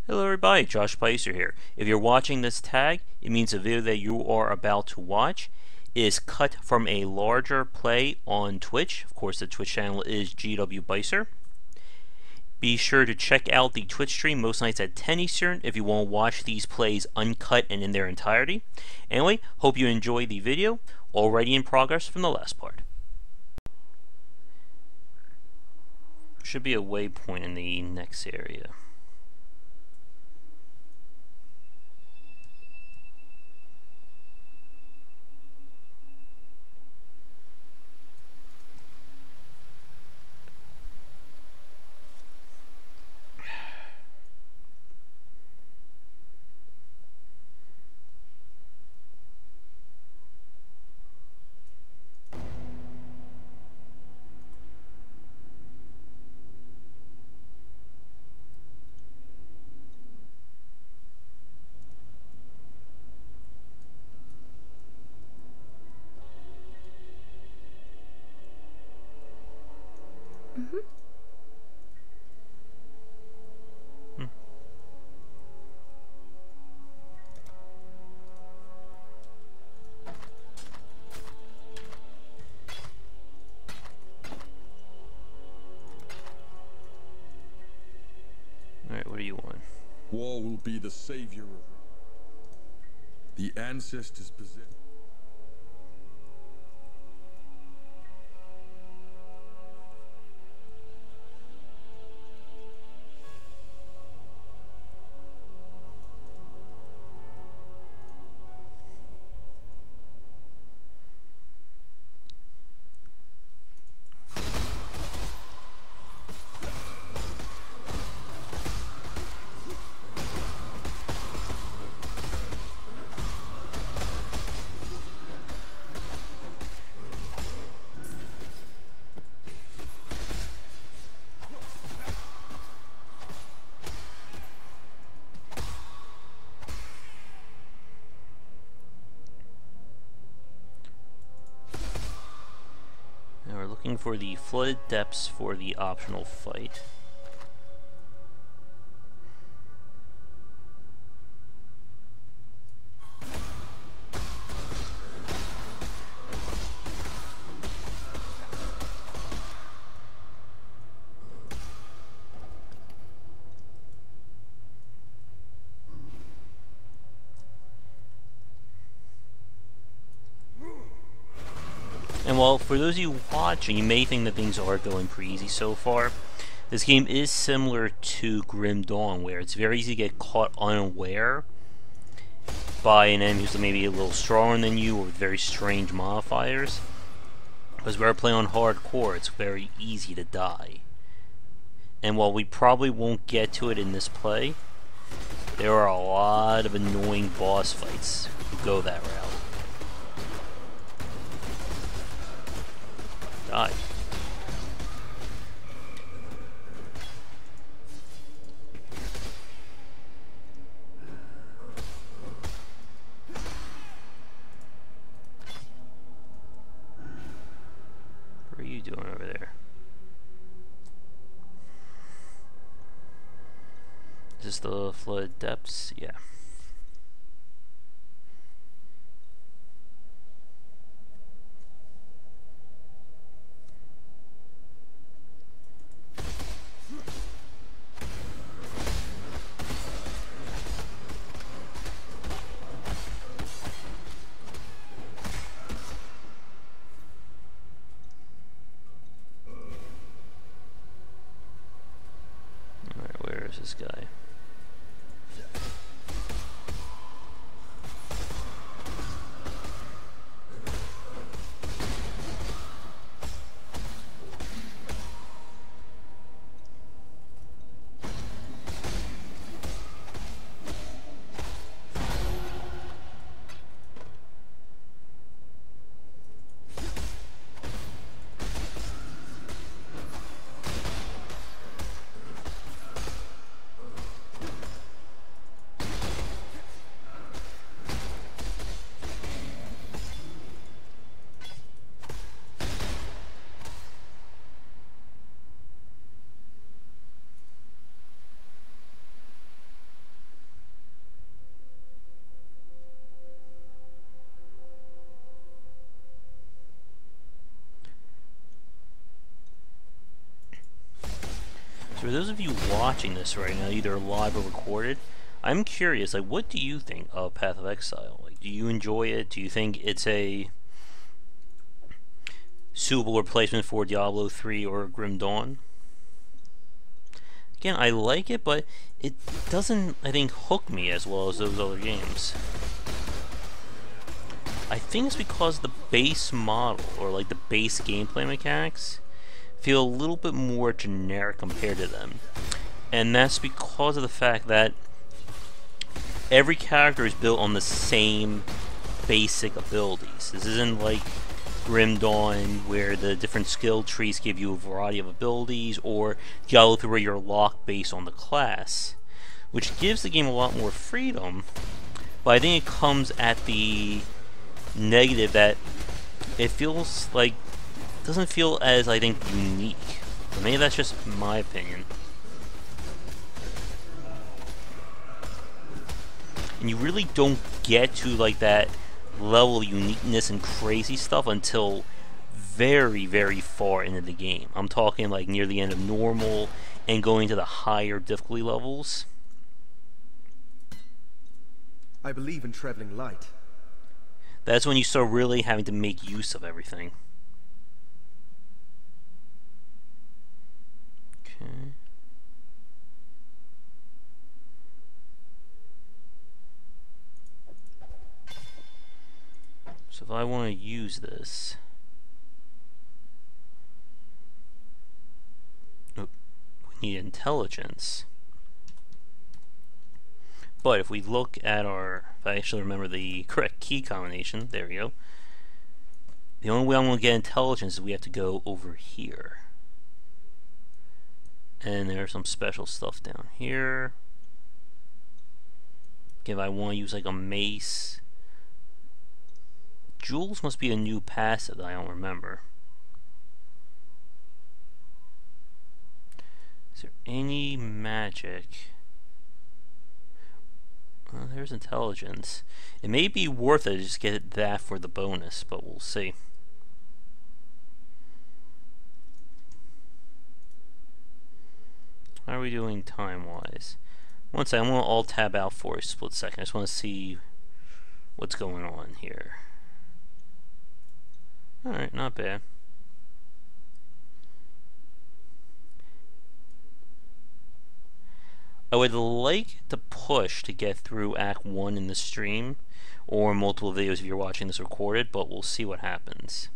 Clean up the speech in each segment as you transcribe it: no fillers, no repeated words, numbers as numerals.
Hello everybody, Josh Bycer here. If you're watching this tag, it means the video that you are about to watch is cut from a larger play on Twitch. Of course, the Twitch channel is GW Bycer. Be sure to check out the Twitch stream most nights at 10 Eastern if you want to watch these plays uncut and in their entirety. Anyway, hope you enjoy the video, already in progress from the last part. Should be a waypoint in the next area. Alright, what do you want? War will be the savior of the ancestors possess. Now we're looking for the flooded depths for the optional fight. And while for those of you watching, you may think that things are going pretty easy so far, this game is similar to Grim Dawn, where it's very easy to get caught unaware by an enemy who's maybe a little stronger than you or with very strange modifiers. Because we're playing on hardcore, it's very easy to die. And while we probably won't get to it in this play, there are a lot of annoying boss fights who go that route. Die. What are you doing over there? Is this the flooded depths? Yeah. Where is this guy? For those of you watching this right now, either live or recorded, I'm curious, like, what do you think of Path of Exile? Like, do you enjoy it? Do you think it's a suitable replacement for Diablo 3 or Grim Dawn? Again, I like it, but it doesn't, I think, hook me as well as those other games. I think it's because the base model, or like the base gameplay mechanics, feel a little bit more generic compared to them. And that's because of the fact that every character is built on the same basic abilities. This isn't like Grim Dawn, where the different skill trees give you a variety of abilities, or Diablo 3 where you're locked based on the class, which gives the game a lot more freedom, but I think it comes at the negative that it feels like, doesn't feel as, I think, unique. But maybe that's just my opinion. And you really don't get to like that level of uniqueness and crazy stuff until very, very far into the game. I'm talking like near the end of normal and going to the higher difficulty levels. I believe in traveling light. That's when you start really having to make use of everything. Okay. So if I want to use this, we need intelligence. But if we look at our, if I actually remember the correct key combination, there we go. The only way I'm going to get intelligence is we have to go over here. And there's some special stuff down here. If I want to use like a mace. Jewels must be a new passive that I don't remember. Is there any magic? Well, there's intelligence. It may be worth it to just get that for the bonus, but we'll see. How are we doing time-wise? One second, I'm going to alt-tab out for a split second. I just want to see what's going on here. Alright, not bad. I would like to push to get through Act 1 in the stream, or multiple videos if you're watching this recorded, but we'll see what happens.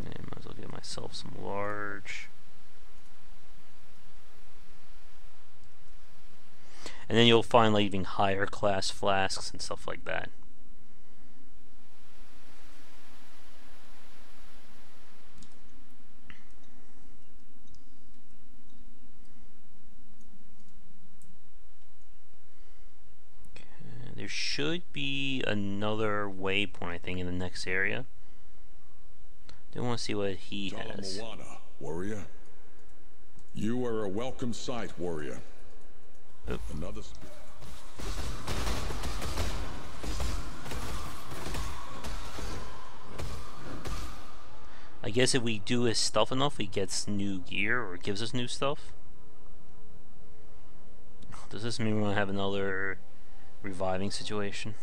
Might as well get myself some large. And then you'll find like even higher class flasks and stuff like that. Okay, there should be another waypoint, I think, in the next area. Do want to see what he has. Moana, warrior. You are a welcome sight, warrior. Oop. Another I guess if we do his stuff enough, he gets new gear or gives us new stuff. Does this mean we're going to have another reviving situation?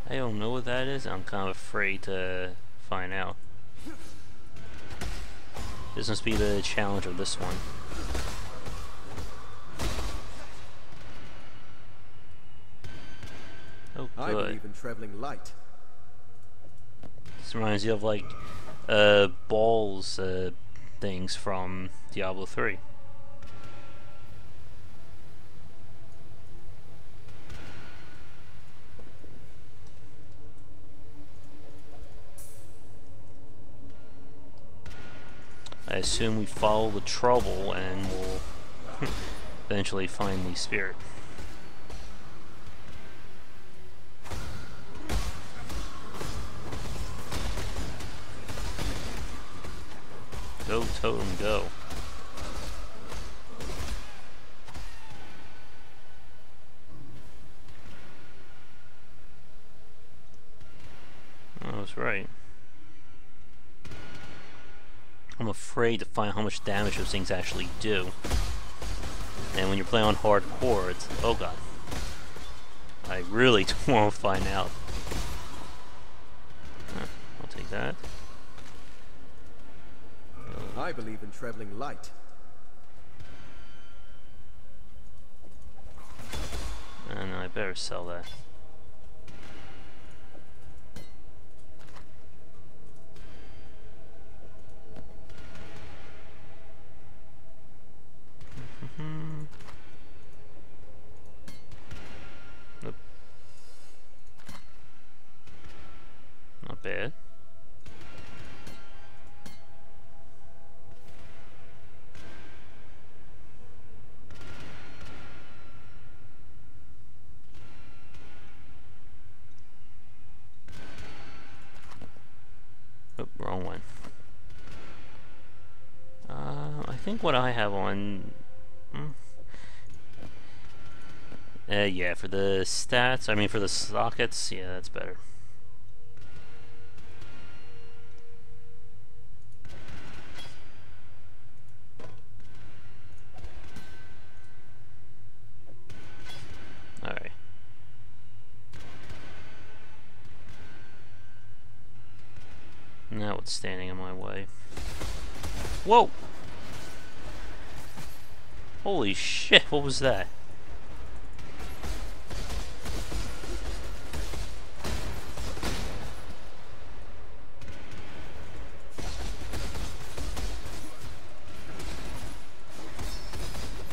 I don't know what that is. I'm kind of afraid to find out. This must be the challenge of this one. Oh, I good. believe in traveling light. This reminds you of like balls things from Diablo 3. I assume we follow the trouble and we'll eventually find the spirit. Go, totem, go. I was right. I'm afraid to find how much damage those things actually do. And when you're playing on hardcore, it's... oh god. I really don't want to find out. I'll take that. I believe in traveling light. And I better sell that. Nope. Not bad. Oh, wrong one. I think what I have on... yeah, for the stats, I mean for the sockets, yeah, that's better. Alright. Now what's standing in my way? Whoa! Holy shit, what was that?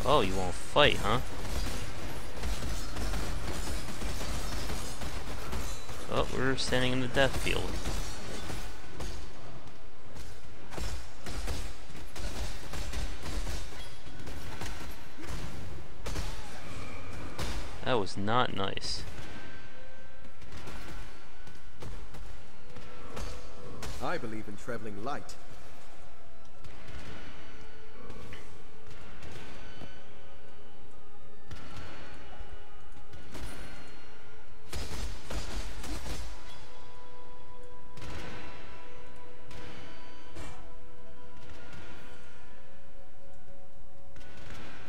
Oh, you won't fight, huh? Oh, we're standing in the death field. That was not nice. I believe in traveling light.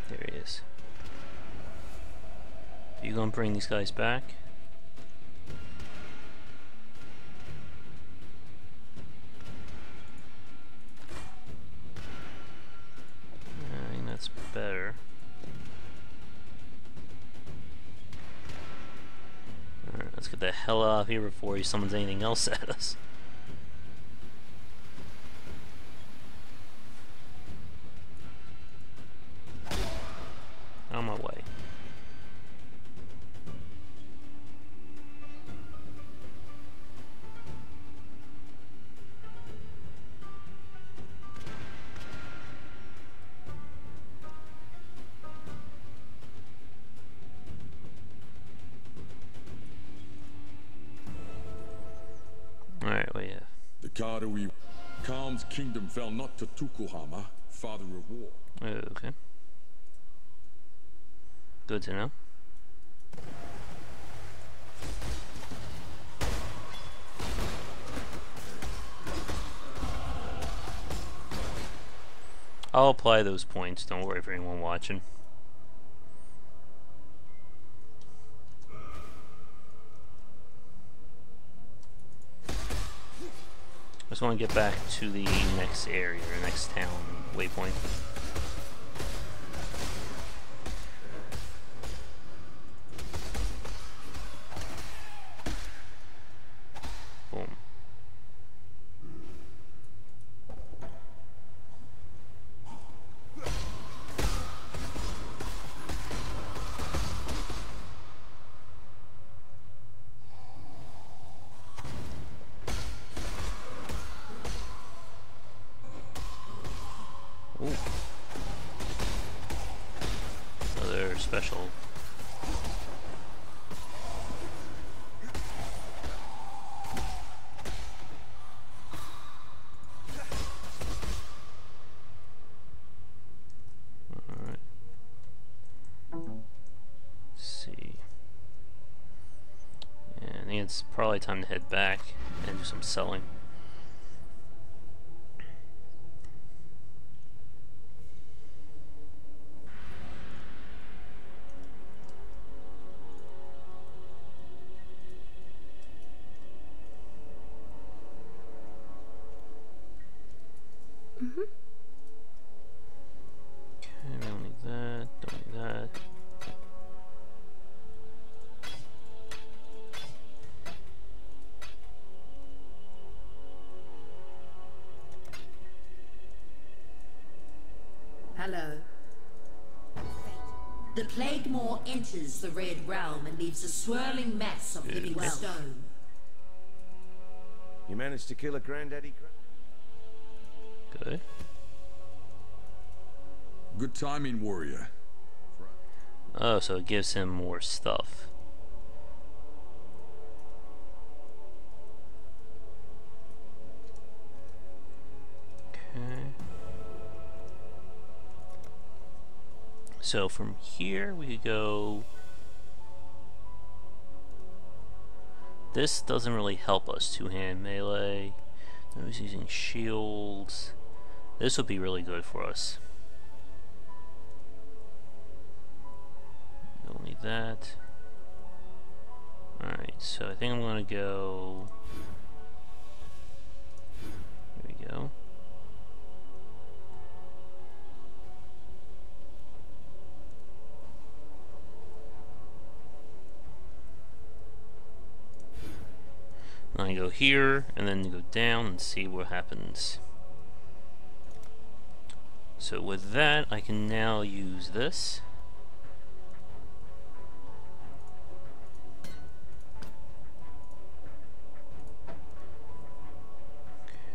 There he is. Are you gonna bring these guys back? I think that's better. Alright, let's get the hell out of here before he summons anything else at us. On my way. Alright, what do you have? The Karui Khan's kingdom fell not to Tukuhama, father of war. Okay. Good to know. I'll apply those points, don't worry for anyone watching. I just want to get back to the next area, or next town waypoint. Boom. special. Alright. Let's see. Yeah, I think it's probably time to head back and do some selling. Okay, don't need that, don't need that. Hello. The Plague Maw enters the Red Realm and leaves a swirling mess of living stone. You managed to kill a granddaddy? Good. Good timing, warrior. Oh, so it gives him more stuff. Okay. So from here we could go. This doesn't really help us. Two-hand melee. I was using shields. This would be really good for us. Don't need that. Alright, so I think I'm gonna go. Here we go. Now I go here, and then go down and see what happens. So with that, I can now use this.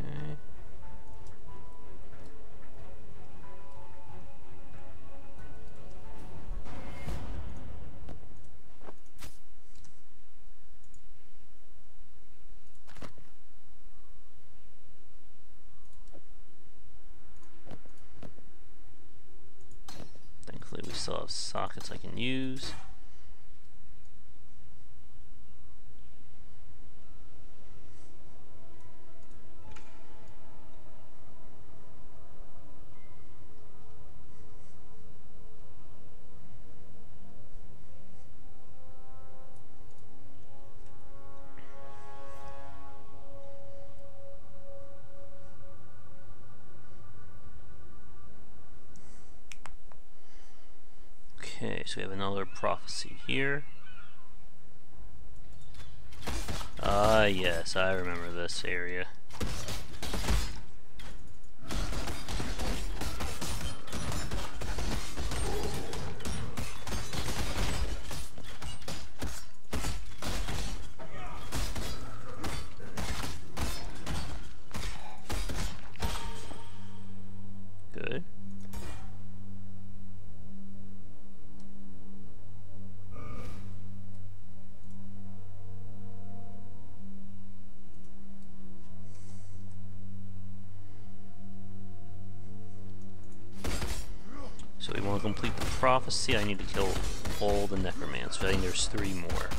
Okay. Thankfully we still have sockets I can use. Okay, so we have another prophecy here. Ah, yes, I remember this area. Good. So we want to complete the prophecy. I need to kill all the necromancers. I think there's 3 more.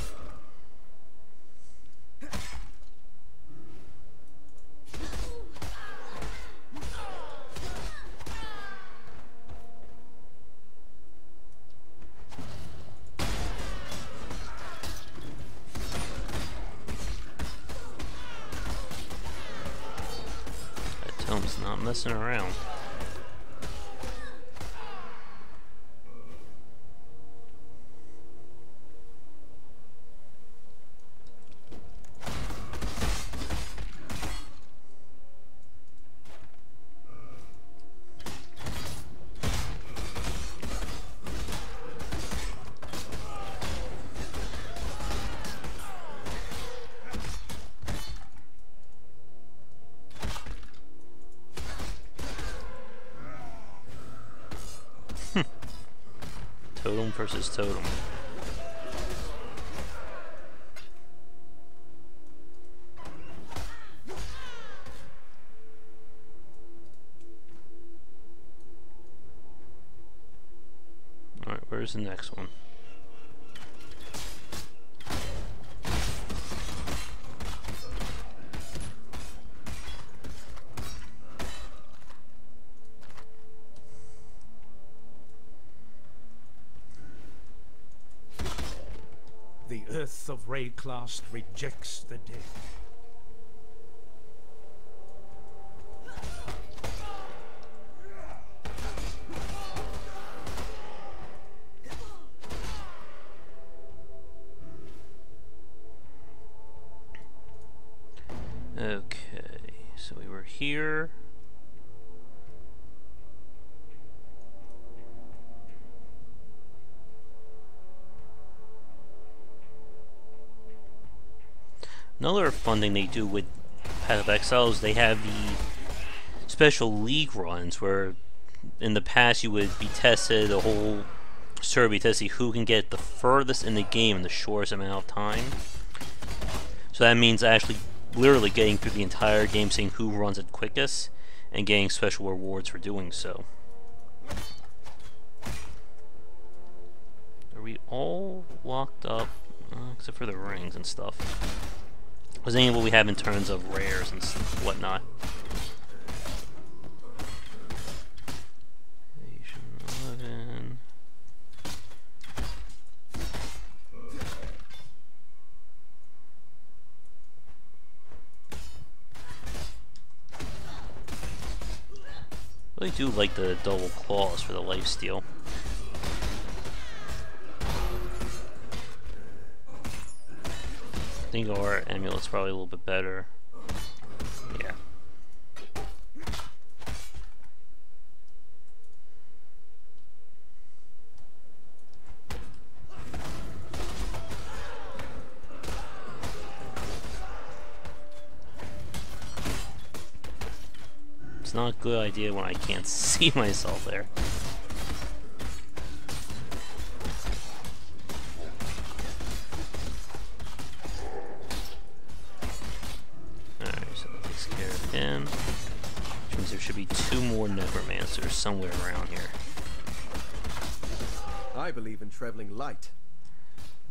That tome's not messing around. Totem versus totem. Alright, where's the next one? The earth of Rayclast rejects the dead. Okay, so we were here. Another fun thing they do with Path of Exile is they have the special league runs where in the past you would be tested, the whole survey to see who can get the furthest in the game in the shortest amount of time. So that means actually literally getting through the entire game, seeing who runs it quickest, and getting special rewards for doing so. Are we all locked up? Except for the rings and stuff. Was any of what we have in terms of rares and whatnot? Asian 11. I really do like the double claws for the lifesteal. I think our amulet's probably a little bit better. Yeah. It's not a good idea when I can't see myself there. Him. Which means there should be 2 more necromancers somewhere around here. I believe in traveling light.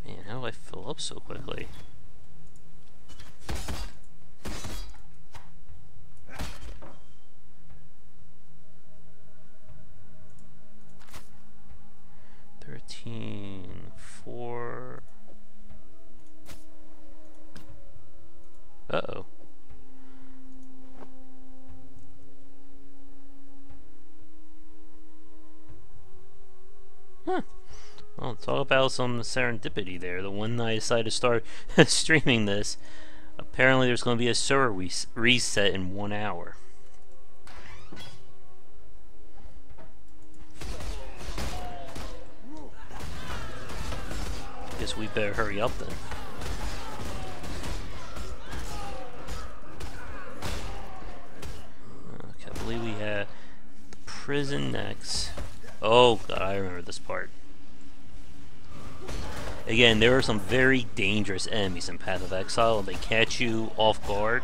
Man, how do I fill up so quickly? $13.4. Uh-oh. Huh. Well, talk about some serendipity there. The one night I decided to start streaming this, apparently there's going to be a server reset in 1 hour. Guess we better hurry up then. Okay, I believe we have the prison next. Oh god, I remember this part. Again, there are some very dangerous enemies in Path of Exile, and they catch you off guard.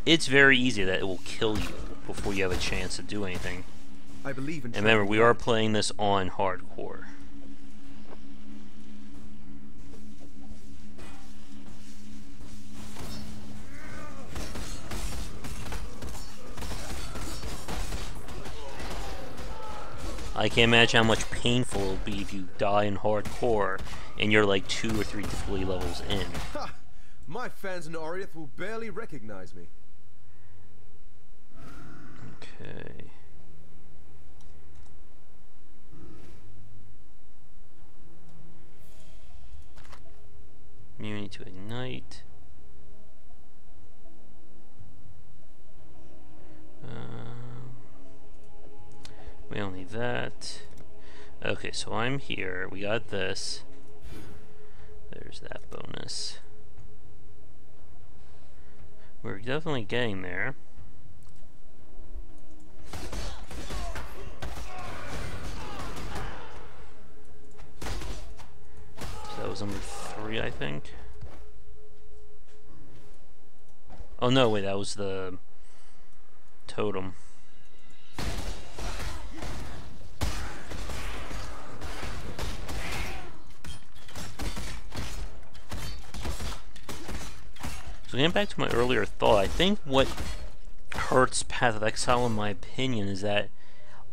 It's very easy that it will kill you before you have a chance to do anything. I believe in. And remember, we are playing this on hardcore. I can't imagine how much painful it'll be if you die in hardcore and you're like 2 or 3 difficulty levels in. Ha! My fans in Oriath will barely recognize me. Okay. Immunity to ignite. We don't need that. Okay, so I'm here. We got this. There's that bonus. We're definitely getting there. was number 3, I think. Oh no, wait, that was the totem. So getting back to my earlier thought, I think what hurts Path of Exile, in my opinion, is that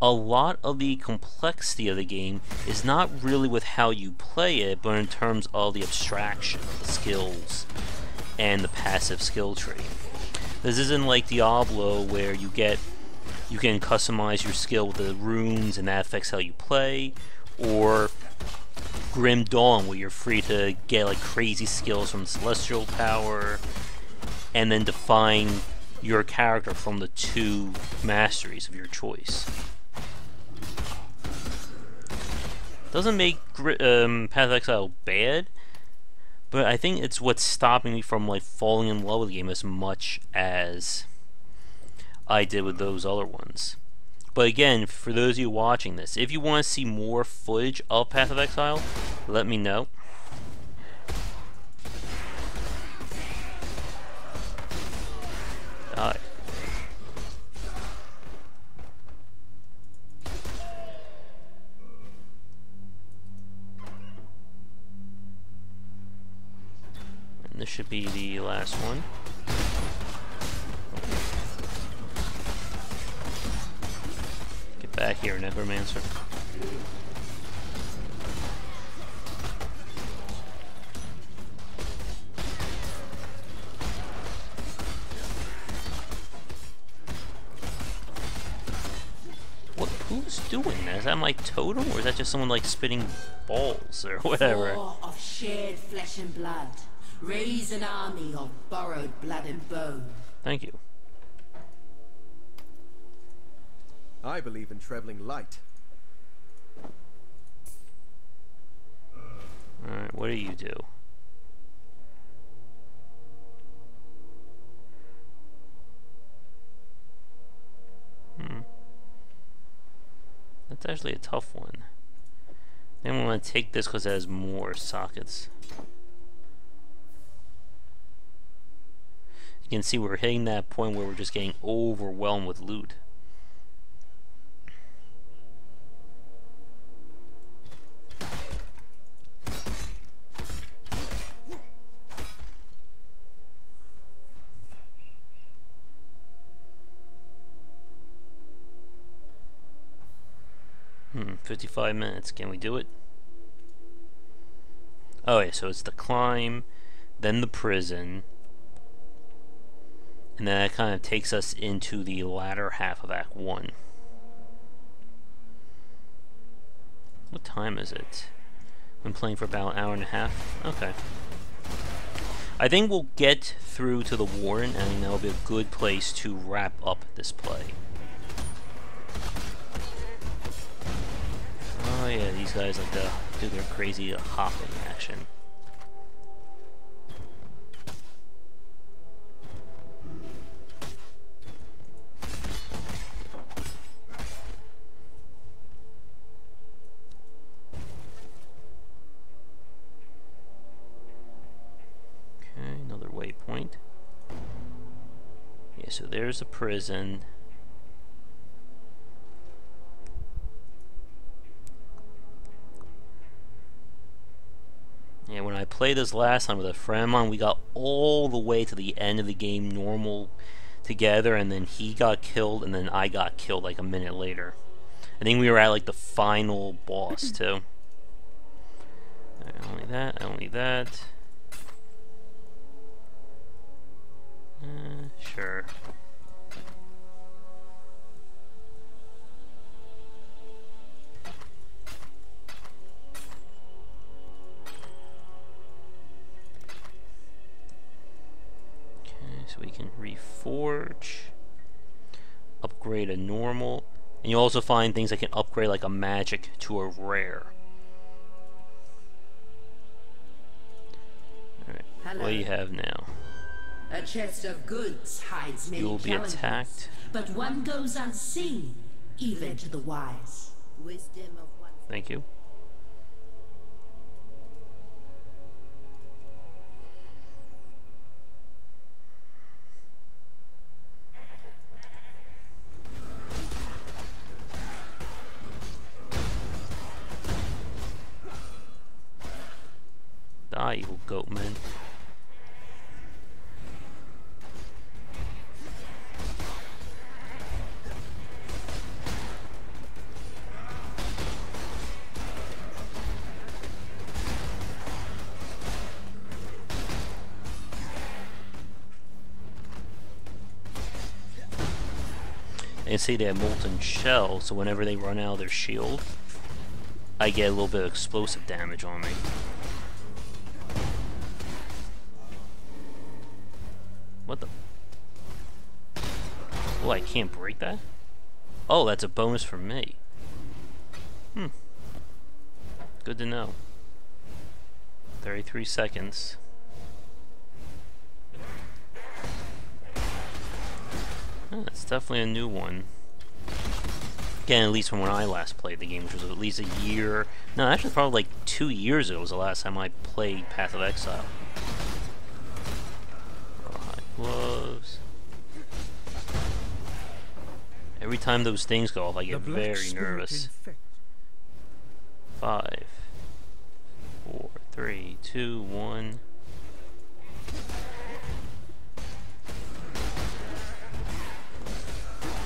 a lot of the complexity of the game is not really with how you play it, but in terms of the abstraction, the skills, and the passive skill tree. This isn't like Diablo where you can customize your skill with the runes and that affects how you play, or Grim Dawn where you're free to get like crazy skills from Celestial Power and then define your character from the 2 masteries of your choice. Doesn't make Path of Exile bad, but I think it's what's stopping me from like falling in love with the game as much as I did with those other ones. But again, for those of you watching this, if you want to see more footage of Path of Exile, let me know. Die. And this should be the last one. Get back here, Necromancer. Who's doing that? Is that my totem, or is that just someone like spitting balls or whatever? War of shared flesh and blood. Raise an army of borrowed blood and bone. Thank you. I believe in traveling light. Alright, what do you do? That's actually a tough one. Then we want to take this because it has more sockets. You can see we're hitting that point where we're just getting overwhelmed with loot. 55 minutes. Can we do it? Oh yeah, so it's the climb, then the prison, and then that kind of takes us into the latter half of Act 1. What time is it? Been playing for about an hour and a half? Okay. I think we'll get through to the Warden, and that'll be a good place to wrap up this play. Oh yeah, these guys like to do their crazy hopping action. Okay, another waypoint. Yeah, so there's a prison. Yeah, when I played this last time with a friend of mine, we got all the way to the end of the game normal together, and then he got killed, and then I got killed like a minute later. I think we were at like the final boss too. Only that, only that. Sure. So we can reforge, upgrade a normal, and you also find things that can upgrade like a magic to a rare. Alright, what do you have now? A chest of goods hides many You will be challenges, attacked. but one goes unseen, even to the wise. Wisdom of one. Thank you. Die, you goatman. And say they have molten shell, so whenever they run out of their shield, I get a little bit of explosive damage on me. What the? Oh, I can't break that? Oh, that's a bonus for me. Good to know. 33 seconds. It's definitely a new one. Again, at least from when I last played the game, which was at least a year. No, actually, probably like 2 years ago was the last time I played Path of Exile. High gloves. Every time those things go off, I get very nervous. 5, 4, 3, 2, 1.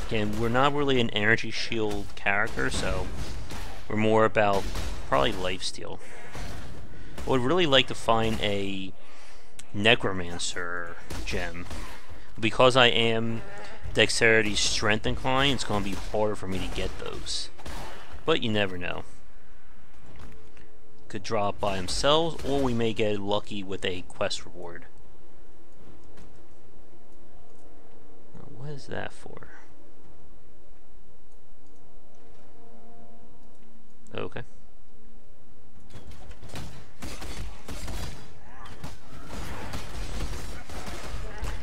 Again, we're not really an energy shield character, so we're more about probably lifesteal. I would really like to find a necromancer gem. Because I am dexterity strength inclined, it's going to be harder for me to get those. But you never know. Could drop by themselves, or we may get lucky with a quest reward. Now, what is that for? Okay.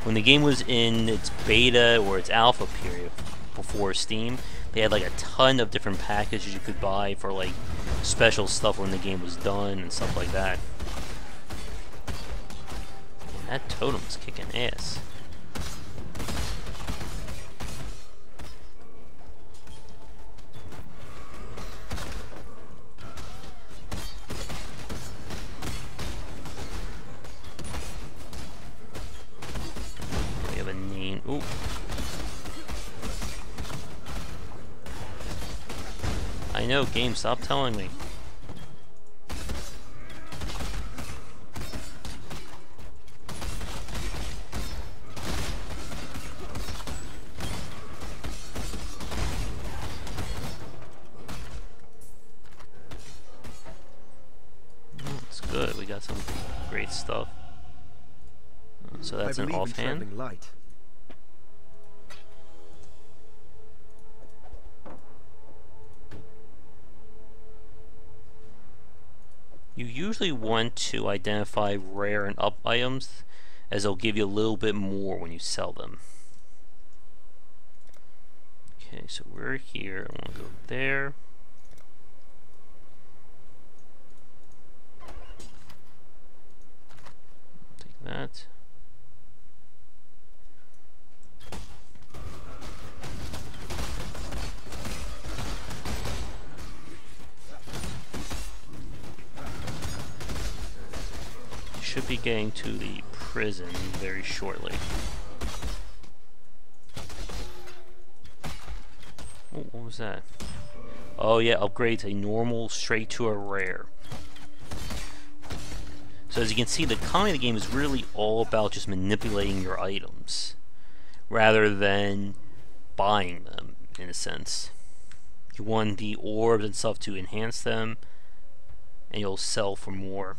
When the game was in its beta or its alpha period before Steam, they had like a ton of different packages you could buy for like special stuff when the game was done and stuff like that. And that totem's kicking ass. Ooh. I know, game, stop telling me. It's good, we got some great stuff. So that's an offhand. Light. You usually want to identify rare and up items, as they'll give you a little bit more when you sell them. Okay, so we're here. I want to go there. Take that. Should be getting to the prison very shortly. Oh, what was that? Oh yeah, upgrades a normal straight to a rare. So as you can see, the economy of the game is really all about just manipulating your items rather than buying them, in a sense. You want the orbs and stuff to enhance them, and you'll sell for more.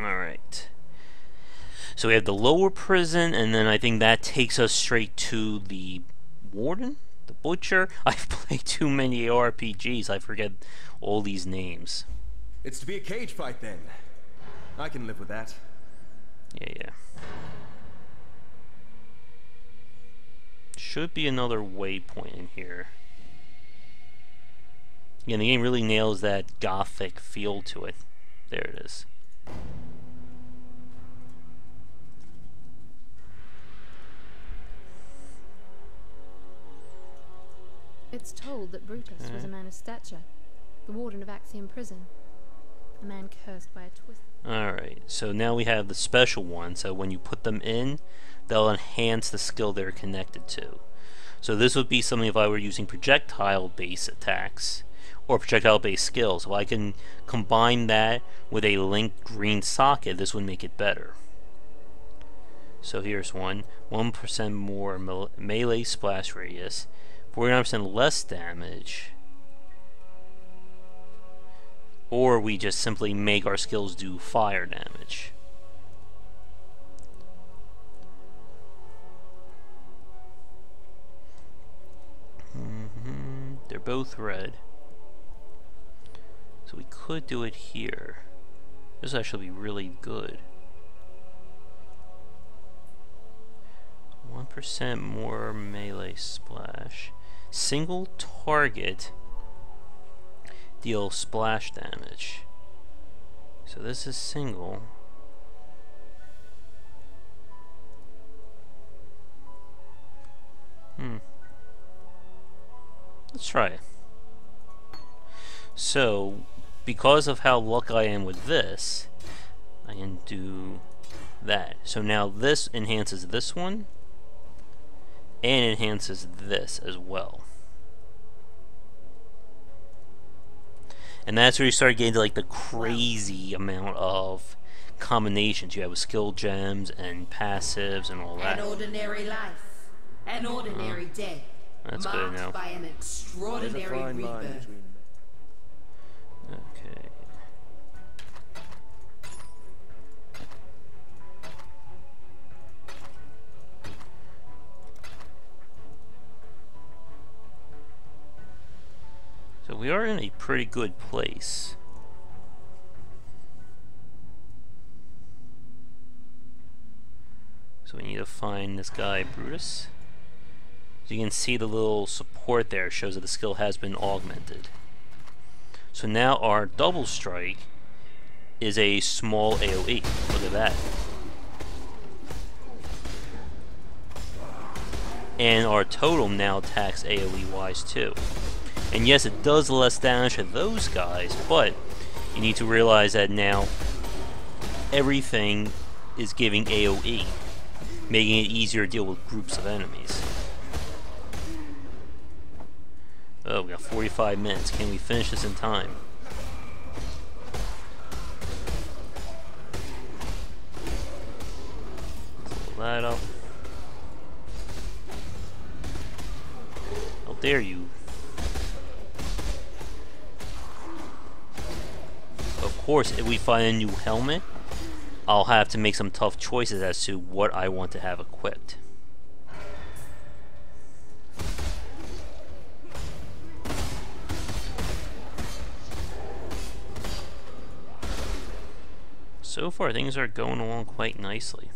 Alright. So we have the lower prison, and then I think that takes us straight to the warden? The butcher? I've played too many ARPGs, I forget all these names. It's to be a cage fight then. I can live with that. Yeah. Should be another waypoint in here. Yeah, the game really nails that gothic feel to it. There it is. It's told that Brutus was a man of stature, the warden of Axiom prison. A man cursed by a twist. Alright, so now we have the special one, so when you put them in, they'll enhance the skill they're connected to. So this would be something if I were using projectile-based attacks, or projectile-based skills. If I can combine that with a linked green socket, this would make it better. So here's one. 1% more melee splash radius, 49% less damage, or we just simply make our skills do fire damage. They're both red. So we could do it here. This will actually be really good. 1% more melee splash. Single target deals splash damage. So this is single. Let's try it. So, because of how lucky I am with this, I can do that. So now this enhances this one, and enhances this as well. And that's where you start getting to like the crazy amount of combinations you have with skill gems and passives and all that. An ordinary life, an ordinary death, That's good now. marked by an extraordinary rebirth. Okay. So we are in a pretty good place. So we need to find this guy, Brutus. So you can see the little support there shows that the skill has been augmented. So now our double strike is a small AoE. Look at that. And our totem now attacks AoE wise too. And yes, it does less damage to those guys, but you need to realize that now everything is giving AoE, making it easier to deal with groups of enemies. Oh, we got 45 minutes. Can we finish this in time? Pull that up. How dare you? Of course, if we find a new helmet, I'll have to make some tough choices as to what I want to have equipped. So far, things are going along quite nicely.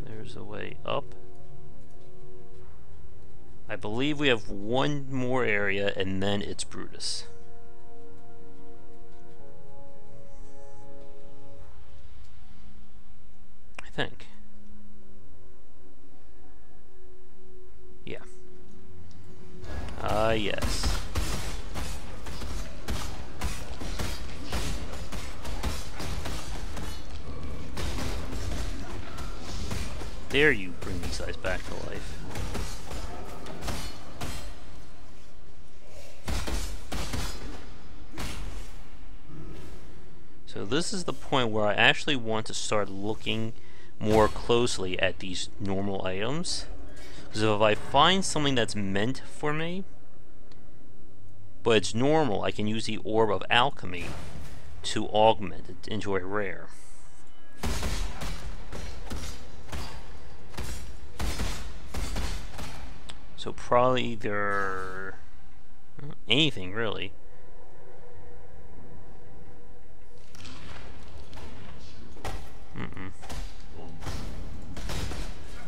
There's a way up. I believe we have one more area and then it's Brutus. I think. Yeah. Yes. Dare you bring these guys back to life. So this is the point where I actually want to start looking more closely at these normal items. Because if I find something that's meant for me, but it's normal, I can use the Orb of Alchemy to augment it into a rare. So probably either anything really.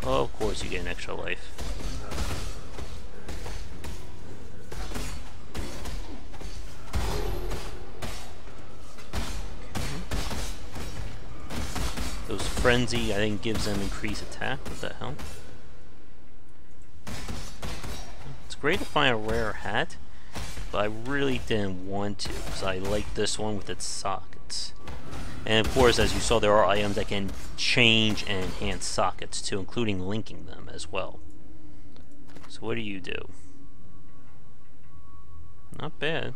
Oh, of course you get an extra life. Frenzy, I think, gives them increased attack. What the hell? It's great to find a rare hat, but I really didn't want to, because I like this one with its sockets. And of course, as you saw, there are items that can change and enhance sockets too, including linking them as well. So what do you do? Not bad.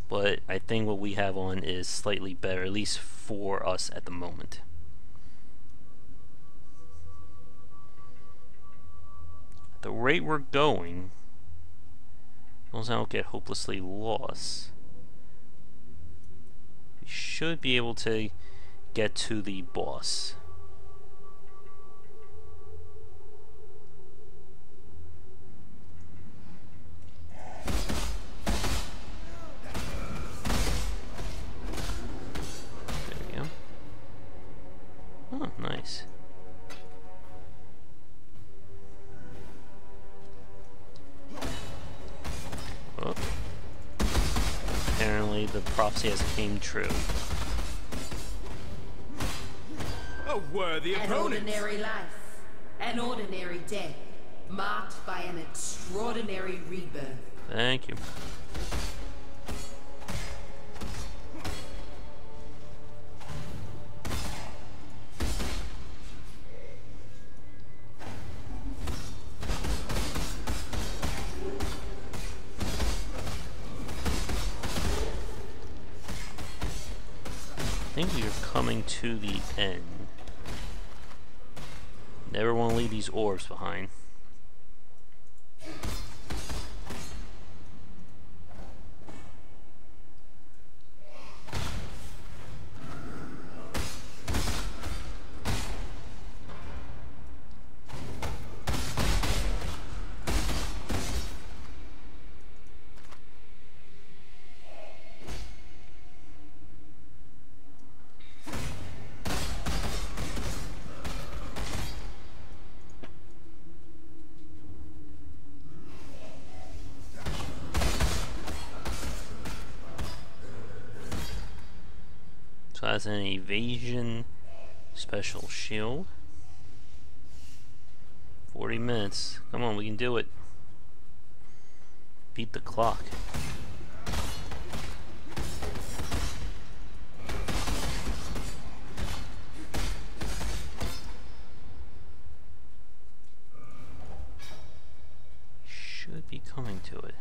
But I think what we have on is slightly better, at least for us at the moment. At the rate we're going, as long as I don't get hopelessly lost, we should be able to get to the boss. Oh, nice. Oh. Apparently the prophecy has came true. A worthy An opponent. ordinary life, an ordinary death, marked by an extraordinary rebirth. Thank you. I think we are coming to the end. Never want to leave these orbs behind. So that's an evasion special shield. 40 minutes. Come on, we can do it. Beat the clock. Should be coming to it.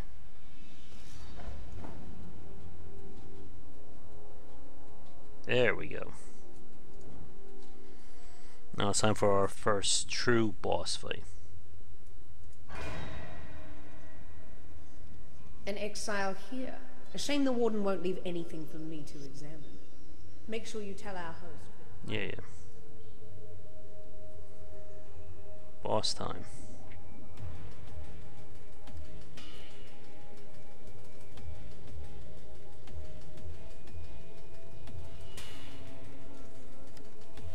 There we go. Now it's time for our first true boss fight. An exile here. A shame the warden won't leave anything for me to examine. Make sure you tell our host. Yeah. Boss time.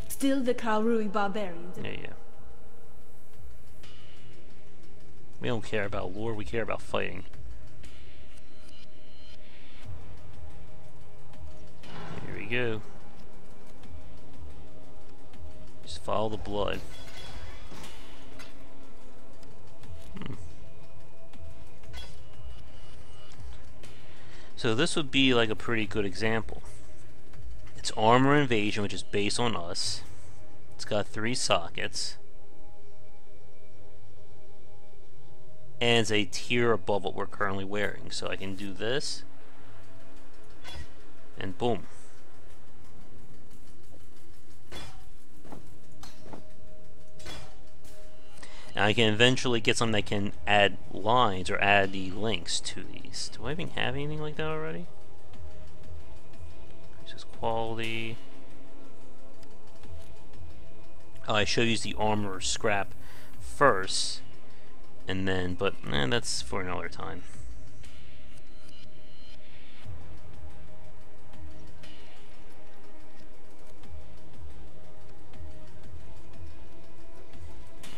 Still the Kalrui barbarians. Yeah. We don't care about lore, we care about fighting. Here we go. Just follow the blood. So this would be like a pretty good example. It's armor invasion, which is based on us. It's got 3 sockets. And it's a tier above what we're currently wearing. So I can do this. And boom. And I can eventually get something that can add lines or add the links to these. Do I even have anything like that already? This is quality. Oh, I should use the armor scrap first, and then, but that's for another time.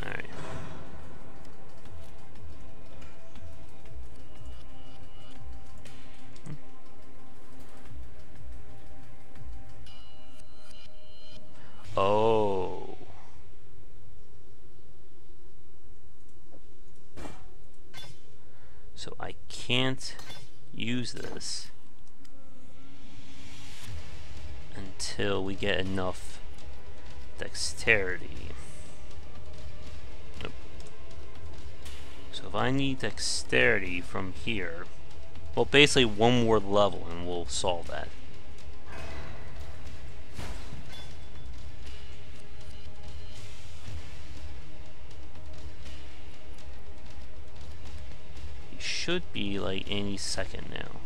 Alright. So I can't use this until we get enough dexterity. Nope. So if I need dexterity from here, well, basically one more level and we'll solve that. He should be like any second now.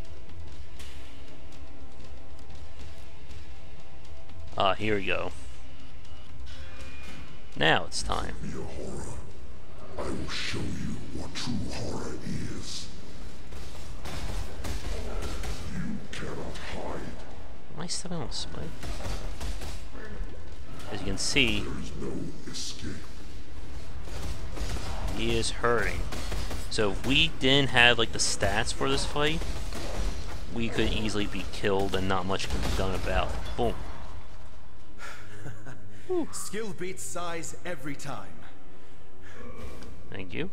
Ah, here we go. Now it's time. Be a horror. I will show you what true horror is. You cannot hide. Am I stepping on a spike? As you can see, There is no escape. he is hurting. So if we didn't have like the stats for this fight, we could easily be killed and not much can be done about it. Boom. Skill beats size every time. Thank you.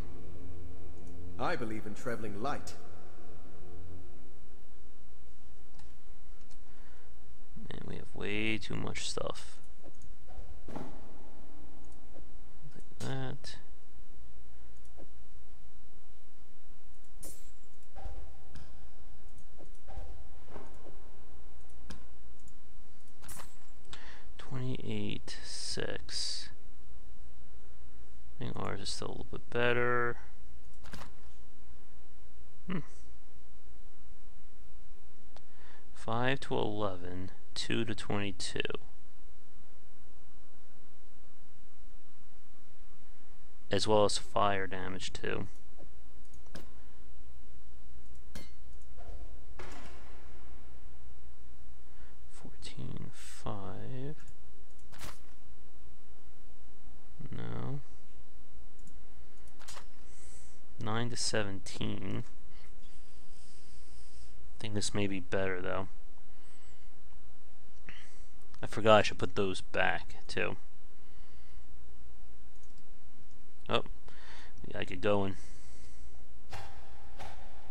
I believe in traveling light. And we have way too much stuff. Like that. $28, 6. I think ours is still a little bit better. 5 to 11, 2 to 22. As well as fire damage too. $14.5. No. 9 to 17. I think this may be better though. I forgot I should put those back too. Oh, we gotta get going.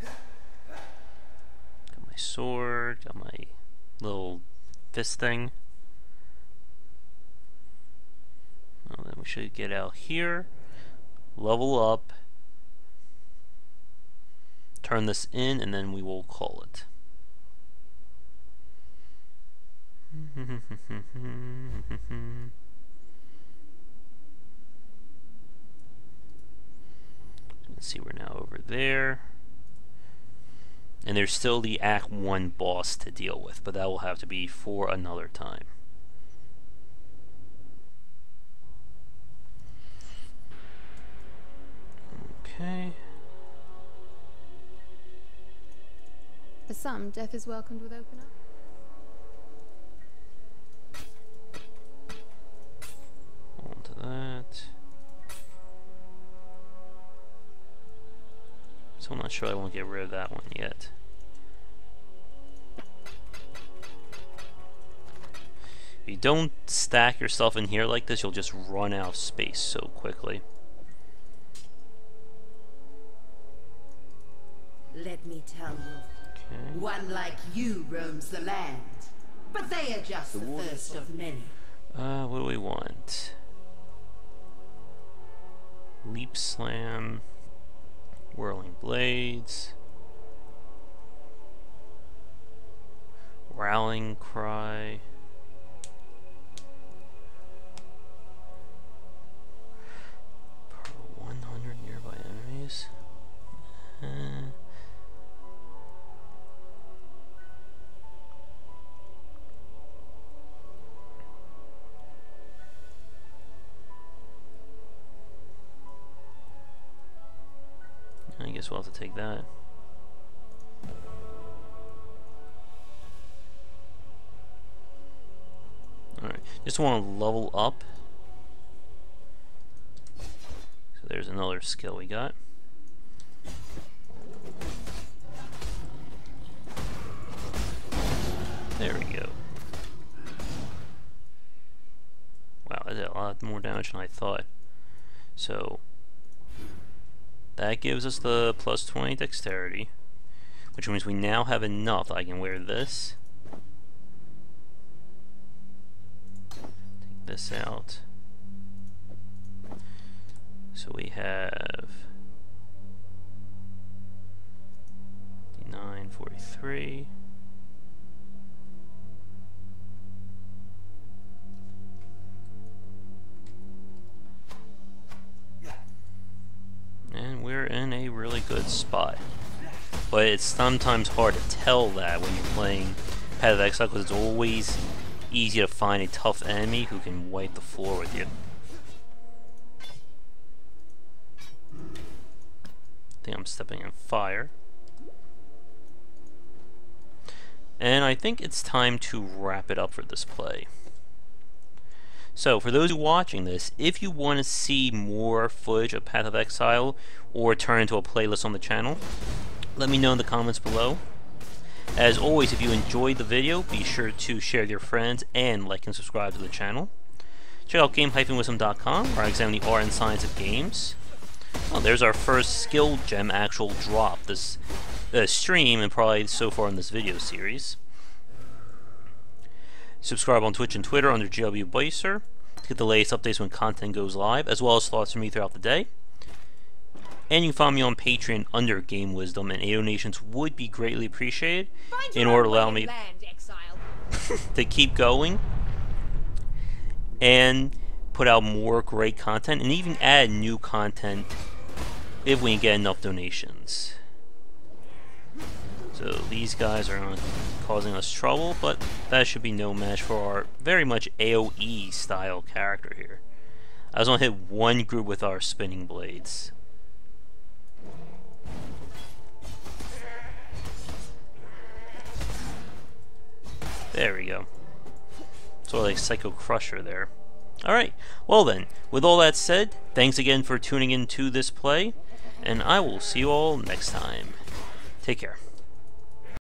Got my sword, got my little fist thing. Well, then we should get out here, level up, turn this in, and then we will call it. Let's see, we're now over there. And there's still the Act 1 boss to deal with, but that will have to be for another time. Okay. For some, death is welcomed with open arms. On to that. So I'm not sure I won't get rid of that one yet. If you don't stack yourself in here like this, you'll just run out of space so quickly. Let me tell you, Okay. one like you roams the land, but they are just the first of many. What do we want? Leap Slam, Whirling Blades, Rallying Cry, per 100 nearby enemies. I guess we'll have to take that. Alright, just want to level up. So there's another skill we got. There we go. Wow, that did a lot more damage than I thought. So That gives us the plus 20 dexterity, which means we now have enough that I can wear this. Take this out. So we have 943. And we're in a really good spot. But it's sometimes hard to tell that when you're playing Path of Exile, because it's always easy to find a tough enemy who can wipe the floor with you. I think I'm stepping in fire. And I think it's time to wrap it up for this play. So, for those who are watching this, if you want to see more footage of Path of Exile or turn into a playlist on the channel, let me know in the comments below. As always, if you enjoyed the video, be sure to share with your friends and like and subscribe to the channel. Check out game-wisdom.com, where I examine the art and science of games. Well, there's our first skill gem actual drop this stream, and probably so far in this video series. Subscribe on Twitch and Twitter under Josh Bycer to get the latest updates when content goes live, as well as thoughts from me throughout the day. And you can find me on Patreon under Game Wisdom, and donations would be greatly appreciated in order to allow me to keep going and put out more great content, and even add new content if we can get enough donations. So these guys are not causing us trouble, but that should be no match for our very much AoE style character here. I just want to hit one group with our spinning blades. There we go. Sort of like Psycho Crusher there. Alright, well then, with all that said, thanks again for tuning in to this play, and I will see you all next time. Take care.